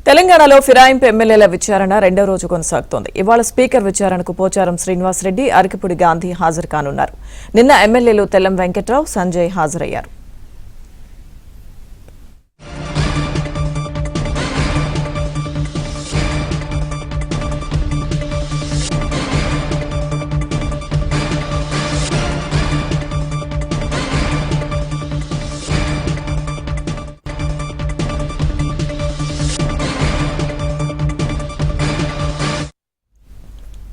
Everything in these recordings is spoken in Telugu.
తెలంగాణలో ఫిరాయింపు ఎమ్మెల్యేల విచారణ రెండో రోజు కొనసాగుతోంది. ఇవాళ స్పీకర్ విచారణకు పోచారం శ్రీనివాస్ రెడ్డి, అరకిపూడి గాంధీ హాజరు కానున్నారు. నిన్న ఎమ్మెల్యేలు తెల్లం వెంకట్రావు, సంజయ్ హాజరయ్యారు.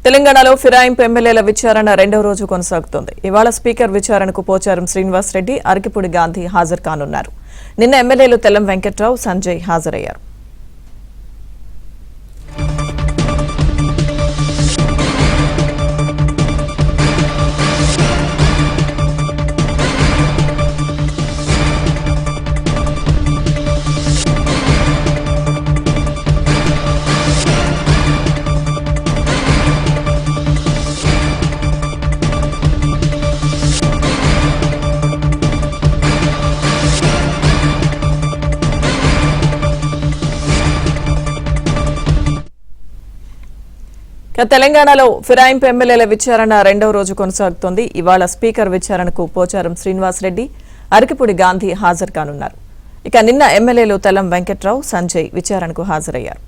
తెలంగాణలో ఫిరాయింపు ఎమ్మెల్యేల విచారణ రెండో రోజు కొనసాగుతోంది. ఇవాళ స్పీకర్ విచారణకు పోచారం శ్రీనివాస్ రెడ్డి, అరకిపూడి గాంధీ హాజరు కానున్నారు. నిన్న ఎమ్మెల్యేలు తెల్లం వెంకట్రావు, సంజయ్ హాజరయ్యారు. తెలంగాణలో ఫిరాయింపు ఎమ్మెల్యేల విచారణ రెండవ రోజు కొనసాగుతోంది. ఇవాళ స్పీకర్ విచారణకు పోచారం శ్రీనివాస్ రెడ్డి, అరకిపూడి గాంధీ హాజరు కానున్నారు. ఇక నిన్న ఎమ్మెల్యేలు తెల్లం వెంకట్రావు, సంజయ్ విచారణకు హాజరయ్యారు.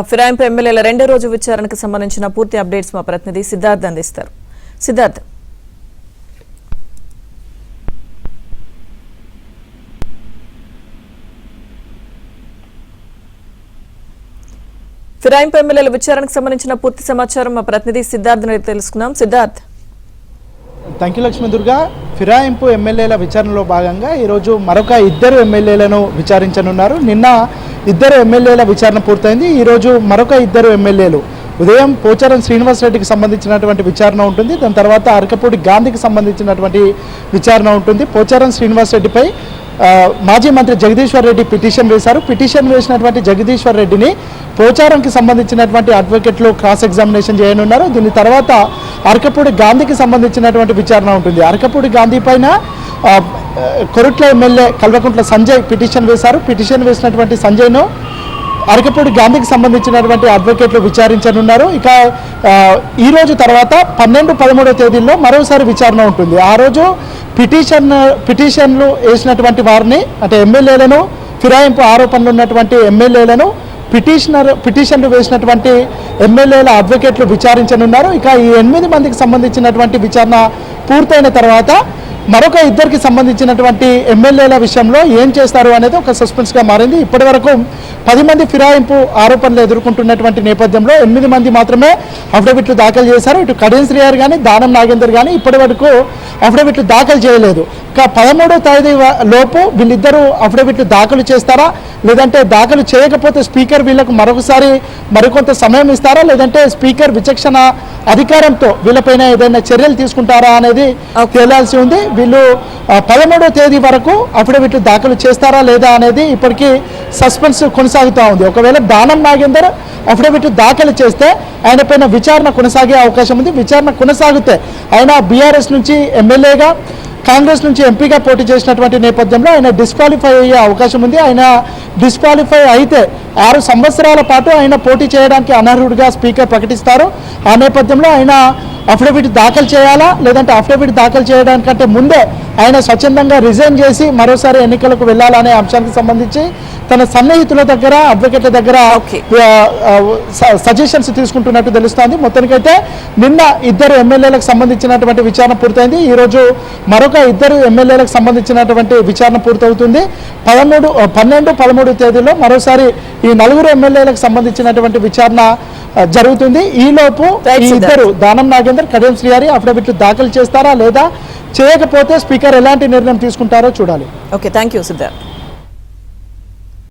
ఫిరాయింపు ఎమ్మెల్యేల రెండో రోజు విచారణకు సంబంధించిన పూర్తి అప్డేట్స్ మా ప్రతినిధి సిద్ధార్థ్ అందిస్తారు. సిద్ధార్థ్, ఫిరాయింపు ఎమ్మెల్యేల విచారణకు సంబంధించిన పూర్తి సమాచారం మా ప్రతినిధి సిద్ధార్థ్ తెలుసుకుందాం. సిద్ధార్థ్. Thank you Lakshmi Durga. ఫిరాయింపు ఎమ్మెల్యేల విచారణలో భాగంగా ఈరోజు మరొక ఇద్దరు ఎమ్మెల్యేలను విచారించనున్నారు. నిన్న ఇద్దరు ఎమ్మెల్యేల విచారణ పూర్తయింది. ఈరోజు మరొక ఇద్దరు ఎమ్మెల్యేలు ఉదయం పోచారం శ్రీనివాస్ రెడ్డికి సంబంధించినటువంటి విచారణ ఉంటుంది. దాని తర్వాత అరకపూడి గాంధీకి సంబంధించినటువంటి విచారణ ఉంటుంది. పోచారం శ్రీనివాస్ రెడ్డిపై మాజీ మంత్రి జగదీశ్వర్ రెడ్డి పిటిషన్ వేశారు. పిటిషన్ వేసినటువంటి జగదీశ్వర్ రెడ్డిని పోచారంకి సంబంధించినటువంటి అడ్వకేట్లు క్రాస్ ఎగ్జామినేషన్ చేయనున్నారు. దీని తర్వాత అరకపూడి గాంధీకి సంబంధించినటువంటి విచారణ ఉంటుంది. అరకపూడి గాంధీ పైన కొరుట్ల ఎమ్మెల్యే కల్వకుంట్ల సంజయ్ పిటిషన్ వేశారు. పిటిషన్ వేసినటువంటి సంజయ్ను అరకపూడి గాంధీకి సంబంధించినటువంటి అడ్వకేట్లు విచారించనున్నారు. ఇక ఈ రోజు తర్వాత 12, 13 తేదీల్లో మరోసారి విచారణ ఉంటుంది. ఆ రోజు పిటిషన్లు వేసినటువంటి వారిని, అంటే ఎమ్మెల్యేలను, ఫిరాయింపు ఆరోపణలు ఉన్నటువంటి ఎమ్మెల్యేలను పిటిషన్లు వేసినటువంటి ఎమ్మెల్యేల అడ్వకేట్లు విచారించనున్నారు. ఇక ఈ 8 మందికి సంబంధించినటువంటి విచారణ పూర్తయిన తర్వాత మరొక ఇద్దరికి సంబంధించినటువంటి ఎమ్మెల్యేల విషయంలో ఏం చేస్తారు అనేది ఒక సస్పెన్స్గా మారింది. ఇప్పటి వరకు 10 మంది ఫిరాయింపు ఆరోపణలు ఎదుర్కొంటున్నటువంటి నేపథ్యంలో 8 మంది మాత్రమే అఫిడవిట్లు దాఖలు చేశారు. ఇటు కడియం శ్రీహర్ కానీ, దానం నాగేందర్ కానీ ఇప్పటి వరకు అఫిడవిట్లు దాఖలు చేయలేదు. ఇక 13వ తేదీ లోపు వీళ్ళిద్దరూ అఫిడవిట్లు దాఖలు చేస్తారా, లేదంటే దాఖలు చేయకపోతే స్పీకర్ వీళ్ళకు మరొకసారి మరికొంత సమయం ఇస్తారా, లేదంటే స్పీకర్ విచక్షణ అధికారంతో వీళ్ళపైన ఏదైనా చర్యలు తీసుకుంటారా అనేది తేలాల్సి ఉంది. వీళ్ళు 13వ తేదీ వరకు అఫిడవిట్లు దాఖలు చేస్తారా లేదా అనేది ఇప్పటికీ సస్పెన్స్ కొనసాగుతూ ఉంది. ఒకవేళ దానం నాగేందర్ అఫిడవిట్లు దాఖలు చేస్తే ఆయన పైన విచారణ కొనసాగే అవకాశం ఉంది. విచారణ కొనసాగితే ఆయన బీఆర్ఎస్ నుంచి ఎమ్మెల్యేగా, కాంగ్రెస్ నుంచి ఎంపీగా పోటీ చేసినటువంటి నేపథ్యంలో ఆయన డిస్క్వాలిఫై అయ్యే అవకాశం ఉంది. ఆయన డిస్క్వాలిఫై అయితే 6 సంవత్సరాల పాటు ఆయన పోటీ చేయడానికి అనర్హుడిగా స్పీకర్ ప్రకటిస్తారు. ఆ నేపథ్యంలో ఆయన అఫిడవిట్ దాఖలు చేయాలా, లేదంటే అఫిడవిట్ దాఖలు చేయడానికంటే ముందే ఆయన స్వచ్ఛందంగా రిజైన్ చేసి మరోసారి ఎన్నికలకు వెళ్ళాలనే అంశానికి సంబంధించి తన సన్నిహితుల దగ్గర, అడ్వకేట్ల దగ్గర సజెషన్స్ తీసుకుంటున్నట్టు తెలుస్తోంది. మొత్తానికైతే నిన్న ఇద్దరు ఎమ్మెల్యేలకు సంబంధించినటువంటి విచారణ పూర్తయింది. ఈరోజు మరొక ఇద్దరు ఎమ్మెల్యేలకు సంబంధించినటువంటి విచారణ పూర్తవుతుంది. 12, 13 తేదీలో మరోసారి ఈ 4 ఎమ్మెల్యేలకు సంబంధించినటువంటి విచారణ జరుగుతుంది. ఈలోపు ఈ ఇద్దరు దానం నాగేందర్, కడియం శ్రీహరి అఫిడవిట్లు దాఖలు చేస్తారా లేదా, చేయకపోతే స్పీకర్ ఎలాంటి నిర్ణయం తీసుకుంటారో చూడాలి. Okay, thank you Siddharth.